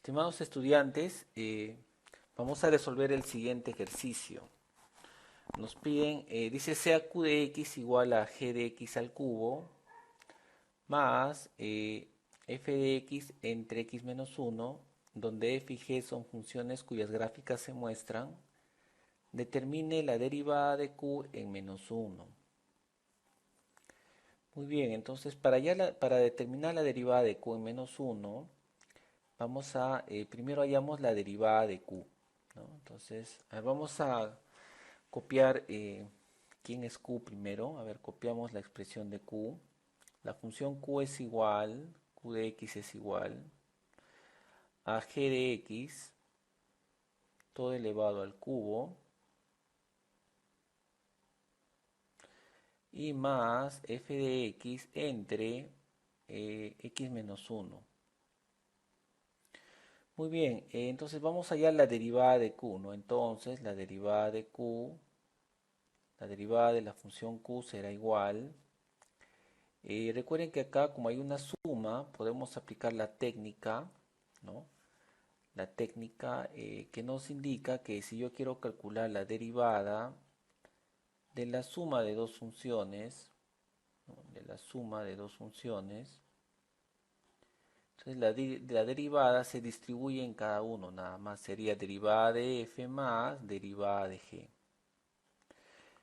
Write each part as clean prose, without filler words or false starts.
Estimados estudiantes, vamos a resolver el siguiente ejercicio. Nos piden, dice sea q de x igual a g de x al cubo más f de x entre x menos 1, donde f y g son funciones cuyas gráficas se muestran. Determine la derivada de q en menos 1. Muy bien, entonces para determinar la derivada de q en menos 1, vamos a, primero hallamos la derivada de q, ¿no? Entonces, vamos a copiar quién es q primero. A ver, copiamos la expresión de q. La función q es igual, q de x es igual a g de x, todo elevado al cubo, y más f de x entre x menos 1. Muy bien, entonces vamos a hallar la derivada de q, ¿no? Entonces la derivada de q, la derivada de la función q será igual. Recuerden que acá, como hay una suma, podemos aplicar la técnica, ¿no? La técnica que nos indica que si yo quiero calcular la derivada de la suma de dos funciones, ¿no? De la suma de dos funciones, entonces la derivada se distribuye en cada uno, nada más sería derivada de f más derivada de g.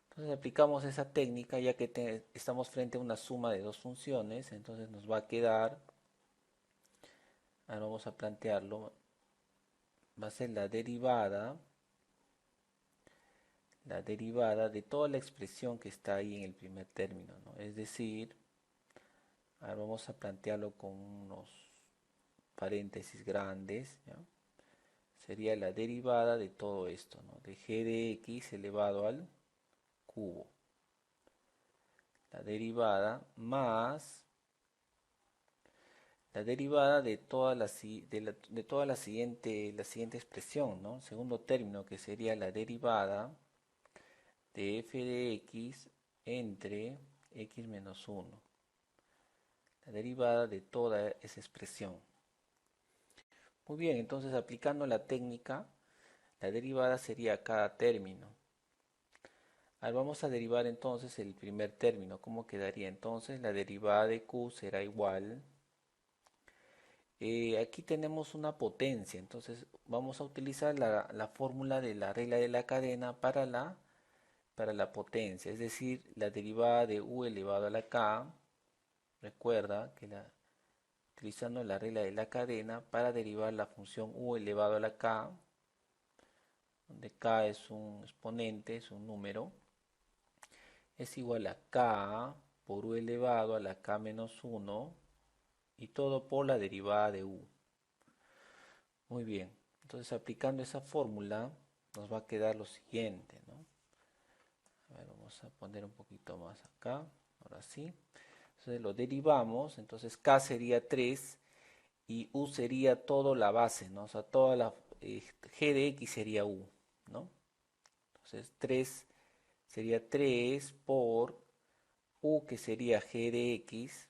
Entonces aplicamos esa técnica ya que estamos frente a una suma de dos funciones, entonces nos va a quedar, ahora vamos a plantearlo, va a ser la derivada de toda la expresión que está ahí en el primer término, ¿no? Es decir, ahora vamos a plantearlo con unos paréntesis grandes, ¿ya? Sería la derivada de todo esto, ¿no? De g de x elevado al cubo. La derivada más la derivada de toda la siguiente expresión, ¿no? Segundo término, que sería la derivada de f de x entre x menos 1. La derivada de toda esa expresión. Muy bien, entonces aplicando la técnica, la derivada sería cada término. Ahora vamos a derivar entonces el primer término. ¿Cómo quedaría? Entonces la derivada de q será igual. Aquí tenemos una potencia, entonces vamos a utilizar la fórmula de la regla de la cadena para la potencia, es decir, la derivada de u elevado a la k. Recuerda que utilizando la regla de la cadena para derivar la función u elevado a la k, donde k es un exponente, es un número, es igual a k por u elevado a la k menos 1 y todo por la derivada de u. Muy bien, entonces aplicando esa fórmula nos va a quedar lo siguiente, ¿no? A ver, vamos a poner un poquito más acá, ahora sí. Entonces lo derivamos, entonces k sería 3 y u sería toda la base, ¿no? O sea, toda la g de x sería u, ¿no? Entonces 3 sería 3 por u, que sería g de x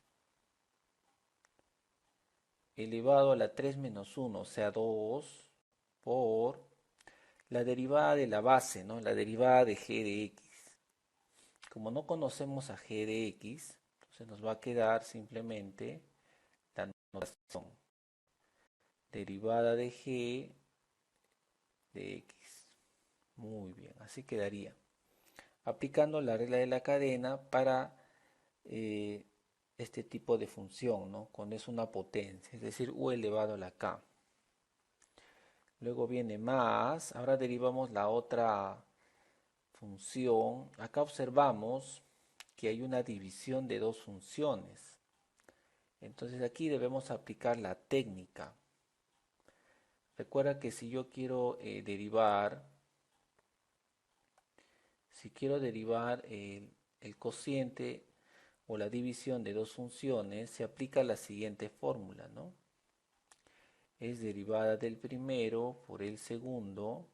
elevado a la 3 menos 1, o sea 2 por la derivada de la base, ¿no? La derivada de g de x. Como no conocemos a g de x, entonces nos va a quedar simplemente la notación derivada de g de x. Muy bien, así quedaría. Aplicando la regla de la cadena para eh, este tipo de función, ¿no? Cuando es una potencia, es decir, u elevado a la k. Luego viene más, ahora derivamos la otra función. Acá observamos que hay una división de dos funciones. Entonces aquí debemos aplicar la técnica. Recuerda que si yo quiero si quiero derivar el cociente o la división de dos funciones, se aplica la siguiente fórmula, ¿no? Es derivada del primero por el segundo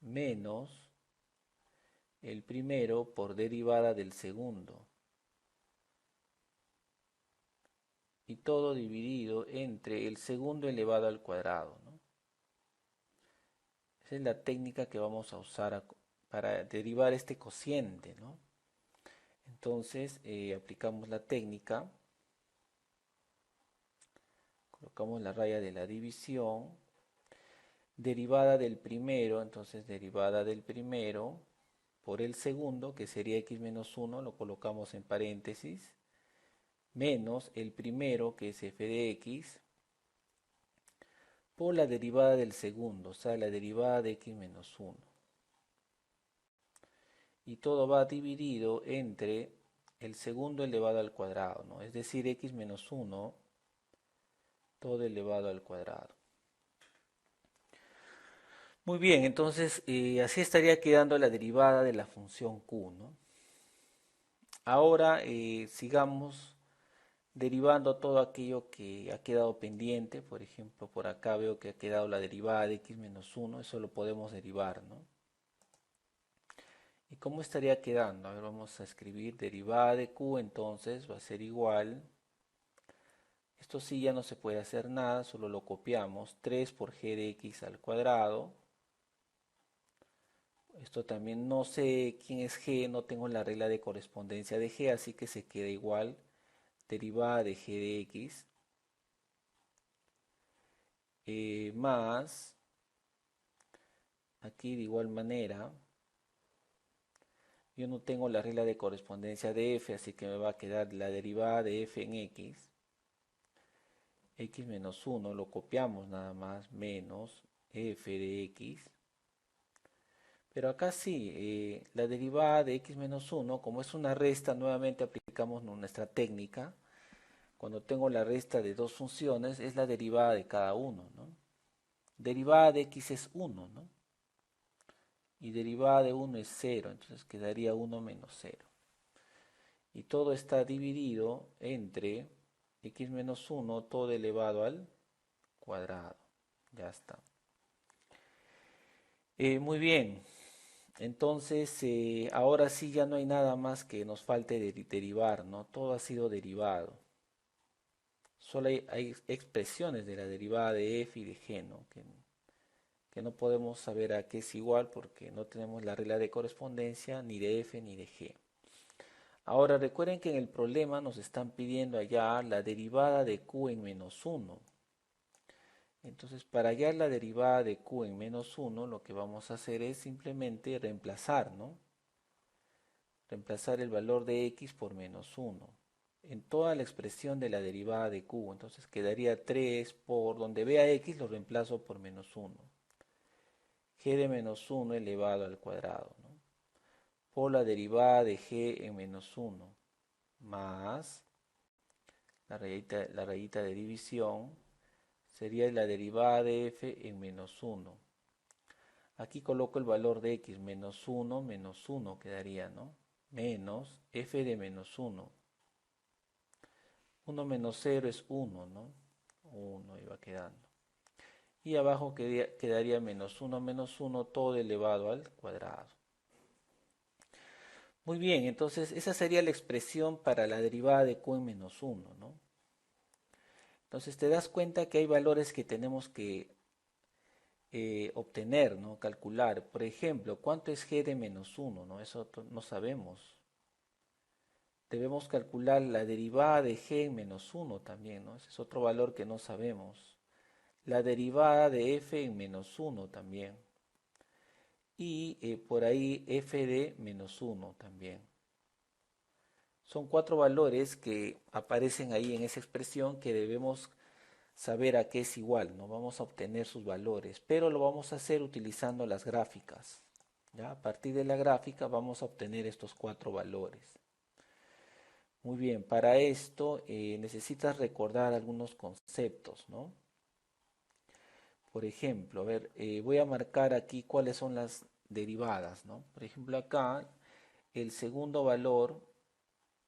menos el primero por derivada del segundo. y todo dividido entre el segundo elevado al cuadrado, ¿no? Esa es la técnica que vamos a usar para derivar este cociente, ¿no? Entonces aplicamos la técnica, colocamos la raya de la división, derivada del primero, entonces derivada del primero por el segundo, que sería x menos 1, lo colocamos en paréntesis, menos el primero, que es f de x, por la derivada del segundo, o sea, la derivada de x menos 1. Y todo va dividido entre el segundo elevado al cuadrado, ¿no? Es decir, x menos 1, todo elevado al cuadrado. Muy bien, entonces así estaría quedando la derivada de la función q, ¿no? Ahora sigamos derivando todo aquello que ha quedado pendiente. Por ejemplo, por acá veo que ha quedado la derivada de x menos 1, eso lo podemos derivar, ¿no? ¿Y cómo estaría quedando? A ver, vamos a escribir derivada de q, entonces va a ser igual. Esto sí ya no se puede hacer nada, solo lo copiamos. 3 por g de x al cuadrado. Esto también no sé quién es g, no tengo la regla de correspondencia de g, así que se queda igual. Derivada de g de x más, aquí de igual manera, yo no tengo la regla de correspondencia de f, así que me va a quedar la derivada de f en x. X menos 1, lo copiamos nada más, menos f de x. Pero acá sí, la derivada de x menos 1, como es una resta, nuevamente aplicamos nuestra técnica. Cuando tengo la resta de dos funciones, es la derivada de cada uno, ¿no? Derivada de x es 1, ¿no? Y derivada de 1 es 0, entonces quedaría 1 menos 0. Y todo está dividido entre x menos 1, todo elevado al cuadrado. Ya está. Muy bien. Entonces, ahora sí ya no hay nada más que nos falte derivar, ¿no? Todo ha sido derivado. Solo hay expresiones de la derivada de f y de g, ¿no? Que no podemos saber a qué es igual porque no tenemos la regla de correspondencia ni de f ni de g. Ahora recuerden que en el problema nos están pidiendo allá la derivada de q en menos 1. Entonces, para hallar la derivada de q en menos 1, lo que vamos a hacer es simplemente reemplazar, ¿no? Reemplazar el valor de x por menos 1 en toda la expresión de la derivada de q. Entonces quedaría 3 por, donde vea x lo reemplazo por menos 1. G de menos 1 elevado al cuadrado, ¿no? Por la derivada de g en menos 1 más la rayita de división sería la derivada de f en menos 1. Aquí coloco el valor de x, menos 1 quedaría, ¿no? Menos f de menos 1. 1 menos 0 es 1, ¿no? 1 iba quedando. Y abajo quedaría menos 1 todo elevado al cuadrado. Muy bien, entonces esa sería la expresión para la derivada de q en menos 1, ¿no? Entonces te das cuenta que hay valores que tenemos que obtener, ¿no? Calcular. Por ejemplo, ¿cuánto es g de menos 1? ¿No? Eso no sabemos. Debemos calcular la derivada de g en menos 1 también, ¿no? Ese es otro valor que no sabemos. La derivada de f en menos 1 también. Y por ahí f de menos 1 también. Son cuatro valores que aparecen ahí en esa expresión que debemos saber a qué es igual, ¿no? Vamos a obtener sus valores, pero lo vamos a hacer utilizando las gráficas. ¿Ya? A partir de la gráfica vamos a obtener estos cuatro valores. Muy bien, para esto necesitas recordar algunos conceptos, ¿no? Por ejemplo, a ver, voy a marcar aquí cuáles son las derivadas, ¿no? Por ejemplo, acá el segundo valor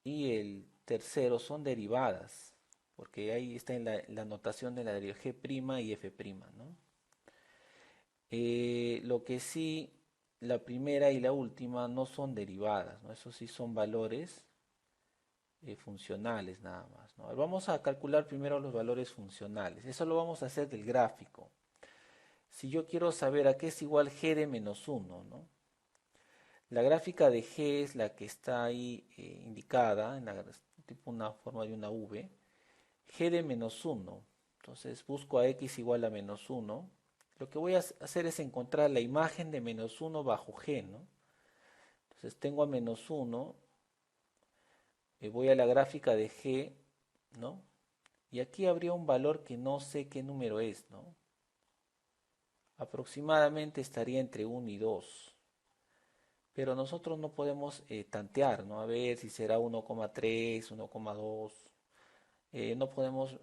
y el tercero son derivadas, porque ahí está en la notación de la derivada g' y f', ¿no? Lo que sí, la primera y la última no son derivadas, ¿no? Eso sí son valores funcionales nada más, ¿no? Vamos a calcular primero los valores funcionales. Eso lo vamos a hacer del gráfico. Si yo quiero saber a qué es igual g de menos uno, ¿no? La gráfica de g es la que está ahí indicada, tipo una forma de una v. G de menos uno. Entonces busco a x igual a menos uno. Lo que voy a hacer es encontrar la imagen de menos uno bajo g, ¿no? Entonces tengo a menos uno, voy a la gráfica de g, ¿no? Y aquí habría un valor que no sé qué número es, ¿no? Aproximadamente estaría entre uno y 2. Pero nosotros no podemos tantear, ¿no? A ver si será 1,3, 1,2. No podemos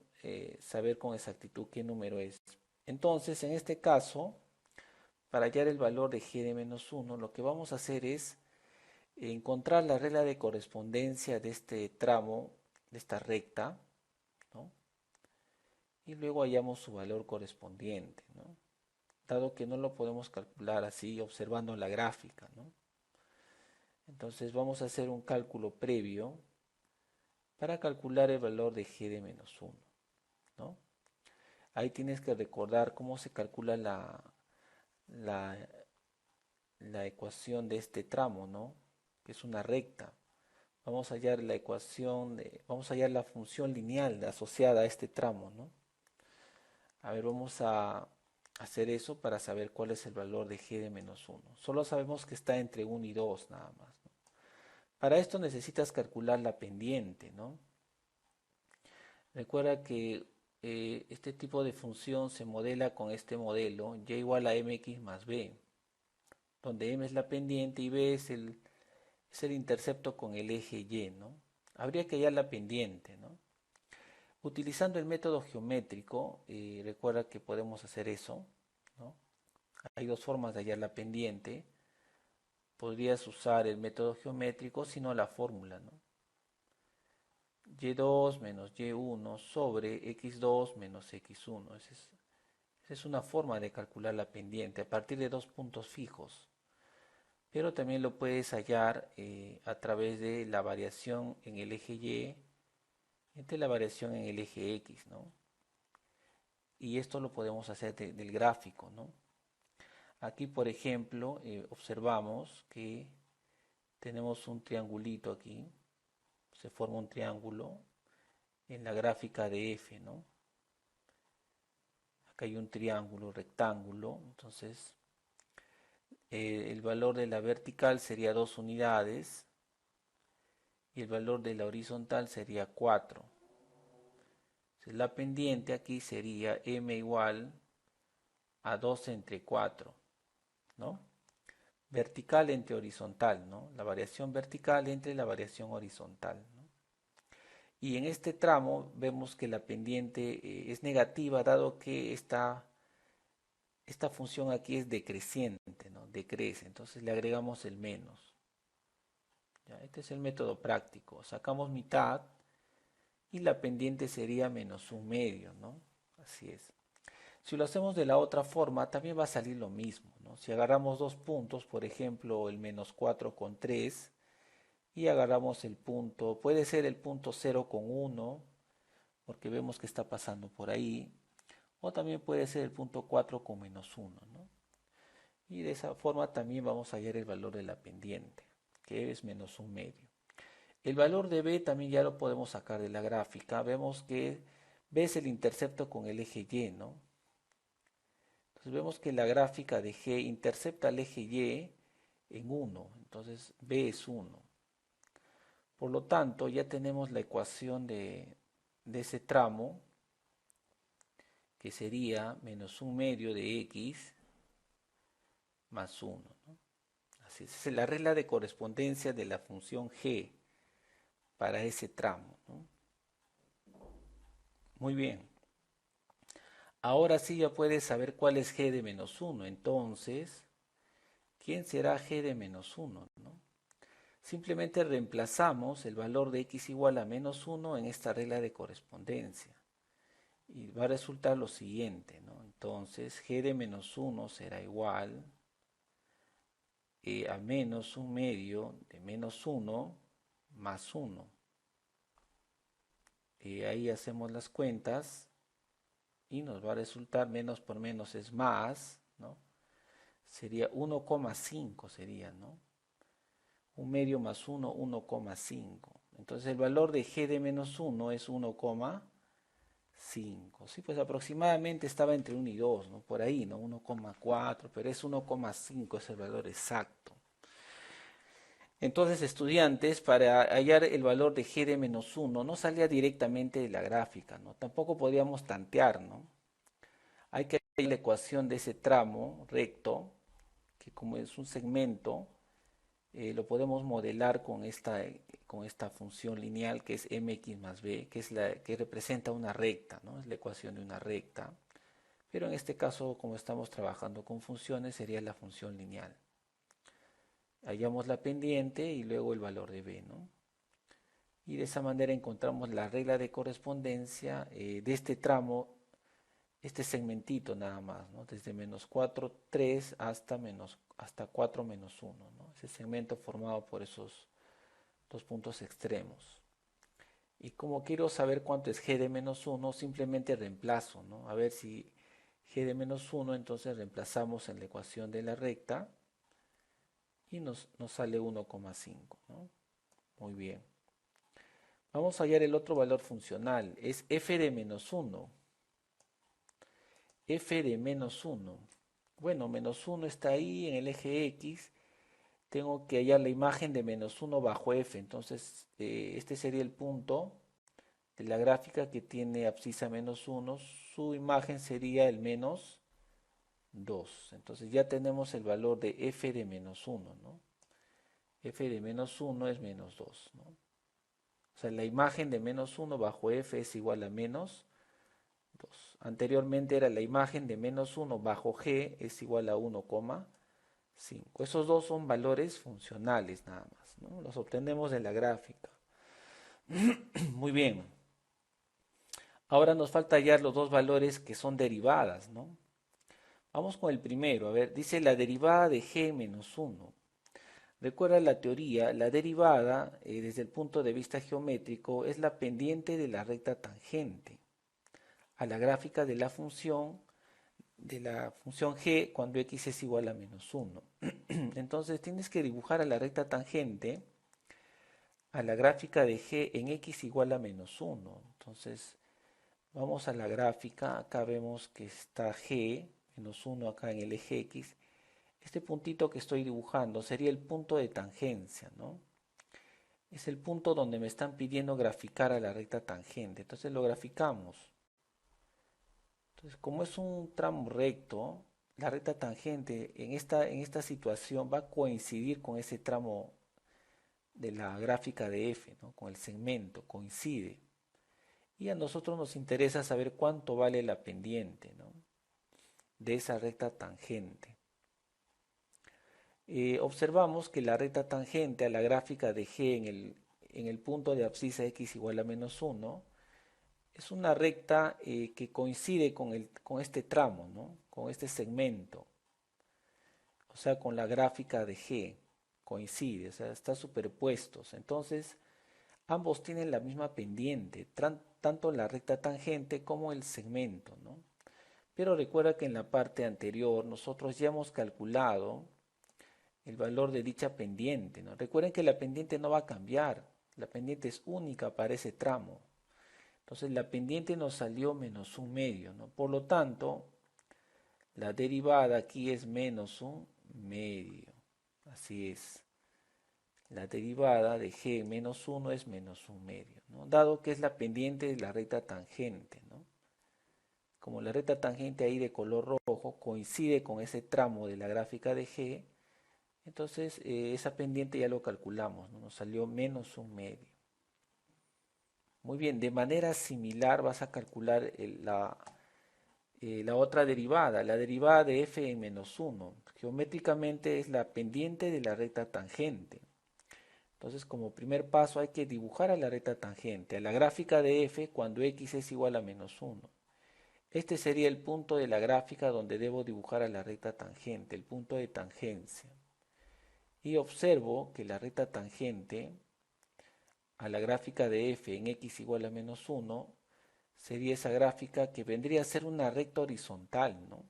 saber con exactitud qué número es. Entonces, en este caso, para hallar el valor de g de menos uno, lo que vamos a hacer es encontrar la regla de correspondencia de este tramo, de esta recta, ¿no? Y luego hallamos su valor correspondiente, ¿no? Dado que no lo podemos calcular así observando la gráfica, ¿no? Entonces vamos a hacer un cálculo previo para calcular el valor de g de menos uno, ¿no? Ahí tienes que recordar cómo se calcula la, la ecuación de este tramo, ¿no? Que es una recta. Vamos a hallar la vamos a hallar la función lineal asociada a este tramo, ¿no? A ver, vamos a hacer eso para saber cuál es el valor de g de menos uno. Solo sabemos que está entre 1 y 2 nada más, ¿no? Para esto necesitas calcular la pendiente, ¿no? Recuerda que este tipo de función se modela con este modelo y igual a mx más b, donde m es la pendiente y b es el intercepto con el eje y, ¿no? Habría que hallar la pendiente, ¿no? Utilizando el método geométrico, recuerda que podemos hacer eso, ¿no? Hay dos formas de hallar la pendiente. Podrías usar el método geométrico, sino la fórmula, ¿no? Y2 menos Y1 sobre X2 menos X1. Esa es una forma de calcular la pendiente a partir de dos puntos fijos. Pero también lo puedes hallar a través de la variación en el eje Y entre la variación en el eje X, ¿no? Y esto lo podemos hacer del gráfico, ¿no? Aquí, por ejemplo, observamos que tenemos un triangulito aquí. Se forma un triángulo en la gráfica de F, ¿no? Acá hay un triángulo rectángulo, entonces el valor de la vertical sería 2 unidades y el valor de la horizontal sería 4. Entonces, la pendiente aquí sería m igual a 2 entre 4, ¿no? Vertical entre horizontal, ¿no? La variación vertical entre la variación horizontal, ¿no? Y en este tramo vemos que la pendiente es negativa dado que esta función aquí es decreciente, ¿no? Decrece, entonces le agregamos el menos. ¿Ya? Este es el método práctico. Sacamos mitad y la pendiente sería menos un medio, ¿no? Así es. Si lo hacemos de la otra forma, también va a salir lo mismo, ¿no? Si agarramos dos puntos, por ejemplo, el menos 4 con 3, y agarramos el punto, puede ser el punto 0 con 1, porque vemos que está pasando por ahí, o también puede ser el punto 4 con menos 1, ¿no? Y de esa forma también vamos a hallar el valor de la pendiente, que es menos un medio. El valor de B también ya lo podemos sacar de la gráfica. Vemos que B es el intercepto con el eje Y, ¿no? Entonces vemos que la gráfica de G intercepta el eje Y en 1. Entonces B es 1. Por lo tanto, ya tenemos la ecuación de ese tramo, que sería menos un medio de X más 1, ¿no? Así es la regla de correspondencia de la función G para ese tramo, ¿no? Muy bien. Ahora sí ya puedes saber cuál es g de menos 1. Entonces, ¿quién será g de menos 1, ¿no? Simplemente reemplazamos el valor de x igual a menos 1 en esta regla de correspondencia. Y va a resultar lo siguiente, ¿no? Entonces, g de menos 1 será igual a menos un medio de menos 1 más 1. Ahí hacemos las cuentas y nos va a resultar menos por menos es más, ¿no? Sería 1,5 sería, ¿no? Un medio más 1, 1,5. Entonces el valor de g de menos 1 es 1,5. Sí, pues aproximadamente estaba entre 1 y 2, ¿no? Por ahí, ¿no? 1,4, pero es 1,5 es el valor exacto. Entonces, estudiantes, para hallar el valor de g de menos 1, no salía directamente de la gráfica, ¿no? Tampoco podíamos tantear, ¿no? Hay que hallar la ecuación de ese tramo recto, que como es un segmento, lo podemos modelar con esta función lineal que es mx más b, que es la que representa una recta, ¿no? Es la ecuación de una recta. Pero en este caso, como estamos trabajando con funciones, sería la función lineal. Hallamos la pendiente y luego el valor de b, ¿no? Y de esa manera encontramos la regla de correspondencia de este tramo, este segmentito nada más, ¿no? Desde menos 4, 3 hasta 4 menos 1, ¿no? Ese segmento formado por esos dos puntos extremos. Y como quiero saber cuánto es g de menos 1, simplemente reemplazo, ¿no? A ver si g de menos 1, entonces reemplazamos en la ecuación de la recta y nos sale 1,5, ¿no? Muy bien. Vamos a hallar el otro valor funcional, es f de menos 1. F de menos 1. Bueno, menos 1 está ahí en el eje X. Tengo que hallar la imagen de menos 1 bajo F. Entonces, este sería el punto de la gráfica que tiene abscisa menos 1. Su imagen sería el menos 2. Entonces ya tenemos el valor de F de menos 1, ¿no? F de menos 1 es menos 2, ¿no? O sea, la imagen de menos 1 bajo F es igual a menos 2. Anteriormente era la imagen de menos 1 bajo G es igual a 1,5. Esos dos son valores funcionales nada más, ¿no? Los obtenemos de la gráfica. Muy bien. Ahora nos falta hallar los dos valores que son derivadas, ¿no? Vamos con el primero. A ver, dice la derivada de G menos 1. Recuerda la teoría, la derivada, desde el punto de vista geométrico, es la pendiente de la recta tangente a la gráfica de la función g cuando x es igual a menos 1. Entonces tienes que dibujar a la recta tangente a la gráfica de g en x igual a menos 1. Entonces vamos a la gráfica, acá vemos que está g menos 1 acá en el eje x. Este puntito que estoy dibujando sería el punto de tangencia, ¿no? Es el punto donde me están pidiendo graficar a la recta tangente. Entonces lo graficamos. Entonces, como es un tramo recto, la recta tangente en esta situación va a coincidir con ese tramo de la gráfica de f, ¿no? Con el segmento, coincide. Y a nosotros nos interesa saber cuánto vale la pendiente, ¿no? De esa recta tangente. Observamos que la recta tangente a la gráfica de g en el punto de abscisa x igual a menos 1 es una recta que coincide con este tramo, ¿no? Con este segmento, o sea, con la gráfica de G, coincide, o sea, están superpuestos. Entonces, ambos tienen la misma pendiente, tanto la recta tangente como el segmento, ¿no? Pero recuerda que en la parte anterior nosotros ya hemos calculado el valor de dicha pendiente, ¿no? Recuerden que la pendiente no va a cambiar, la pendiente es única para ese tramo. Entonces la pendiente nos salió menos un medio, ¿no? Por lo tanto, la derivada aquí es menos un medio. Así es. La derivada de g menos 1 es menos un medio, ¿no? Dado que es la pendiente de la recta tangente, ¿no? Como la recta tangente ahí de color rojo coincide con ese tramo de la gráfica de g, entonces esa pendiente ya lo calculamos, ¿no? Nos salió menos un medio. Muy bien, de manera similar vas a calcular la otra derivada, la derivada de f en menos 1. Geométricamente es la pendiente de la recta tangente. Entonces, como primer paso hay que dibujar a la recta tangente, a la gráfica de f cuando x es igual a menos 1. Este sería el punto de la gráfica donde debo dibujar a la recta tangente, el punto de tangencia. Y observo que la recta tangente a la gráfica de f en x igual a menos 1, sería esa gráfica que vendría a ser una recta horizontal, ¿no?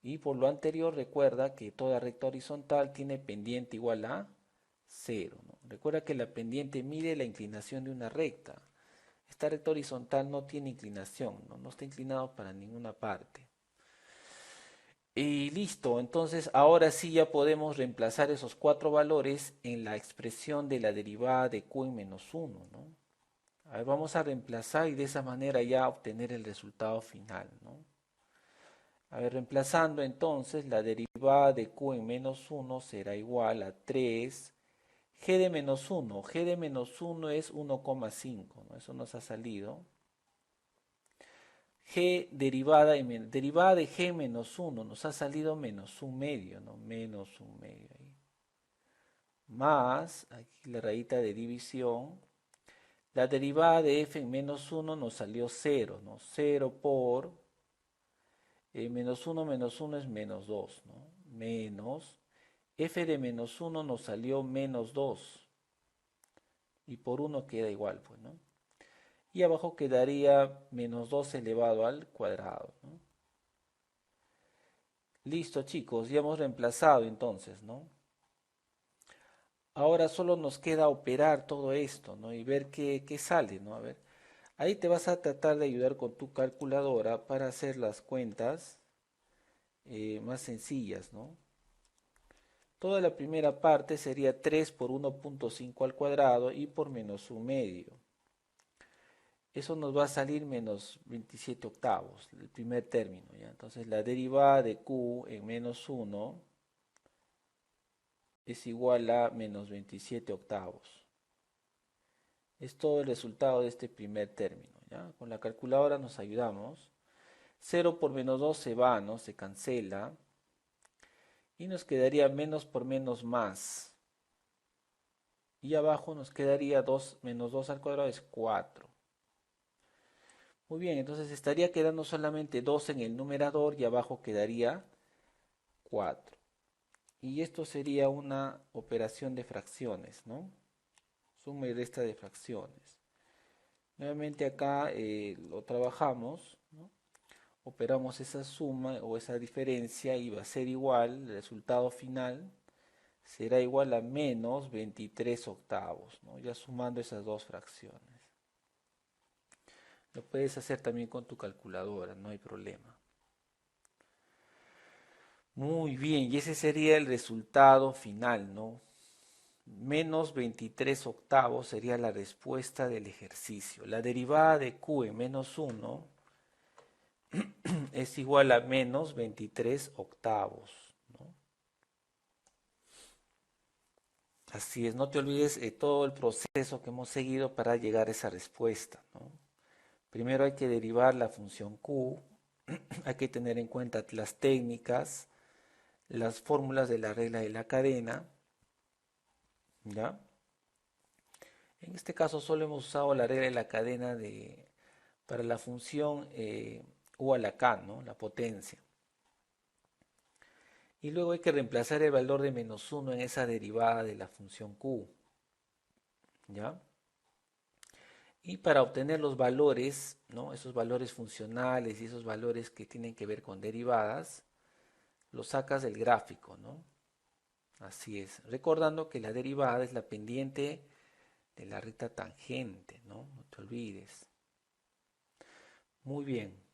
Y por lo anterior recuerda que toda recta horizontal tiene pendiente igual a 0, ¿no? Recuerda que la pendiente mide la inclinación de una recta. Esta recta horizontal no tiene inclinación, ¿no? No está inclinado para ninguna parte. Y listo, entonces ahora sí ya podemos reemplazar esos cuatro valores en la expresión de la derivada de q en menos 1, ¿no? A ver, vamos a reemplazar y de esa manera ya obtener el resultado final, ¿no? A ver, reemplazando entonces, la derivada de q en menos 1 será igual a 3 g de menos 1. G de menos 1 es 1,5, ¿no? Eso nos ha salido. G derivada de g menos 1 nos ha salido menos un medio, ¿no? Menos un medio ahí. Más, aquí la rayita de división, la derivada de f en menos 1 nos salió 0, ¿no? 0 por menos 1 es menos 2, ¿no? Menos f de menos 1 nos salió menos 2 y por 1 queda igual, pues, ¿no? Y abajo quedaría menos 2 elevado al cuadrado, ¿no? Listo, chicos, ya hemos reemplazado entonces, ¿no? Ahora solo nos queda operar todo esto, ¿no? Y ver qué sale, ¿no? A ver, ahí te vas a tratar de ayudar con tu calculadora para hacer las cuentas más sencillas, ¿no? Toda la primera parte sería 3 por 1,5 al cuadrado y por menos un medio. Eso nos va a salir menos 27 octavos, el primer término, ¿ya? Entonces la derivada de q en menos 1 es igual a menos 27 octavos. Es todo el resultado de este primer término, ¿ya? Con la calculadora nos ayudamos. 0 por menos 2 se va, ¿no? Se cancela. Y nos quedaría menos por menos más. Y abajo nos quedaría 2 menos 2 al cuadrado es 4. Muy bien, entonces estaría quedando solamente 2 en el numerador y abajo quedaría 4. Y esto sería una operación de fracciones, ¿no? Suma y resta de fracciones. Nuevamente acá lo trabajamos, ¿no? Operamos esa suma o esa diferencia y va a ser igual, el resultado final será igual a menos 23 octavos, ¿no? Ya sumando esas dos fracciones. Lo puedes hacer también con tu calculadora, no hay problema. Muy bien, y ese sería el resultado final, ¿no? Menos 23 octavos sería la respuesta del ejercicio. La derivada de q en menos 1 es igual a menos 23 octavos, ¿no? Así es, no te olvides todo el proceso que hemos seguido para llegar a esa respuesta, ¿no? Primero hay que derivar la función q, hay que tener en cuenta las técnicas, las fórmulas de la regla de la cadena, ¿ya? En este caso solo hemos usado la regla de la cadena para la función u a la k, ¿no? La potencia. Y luego hay que reemplazar el valor de menos 1 en esa derivada de la función q, ¿ya? Y para obtener los valores, ¿no? Esos valores funcionales y esos valores que tienen que ver con derivadas, los sacas del gráfico, ¿no? Así es. Recordando que la derivada es la pendiente de la recta tangente, ¿no? No te olvides. Muy bien.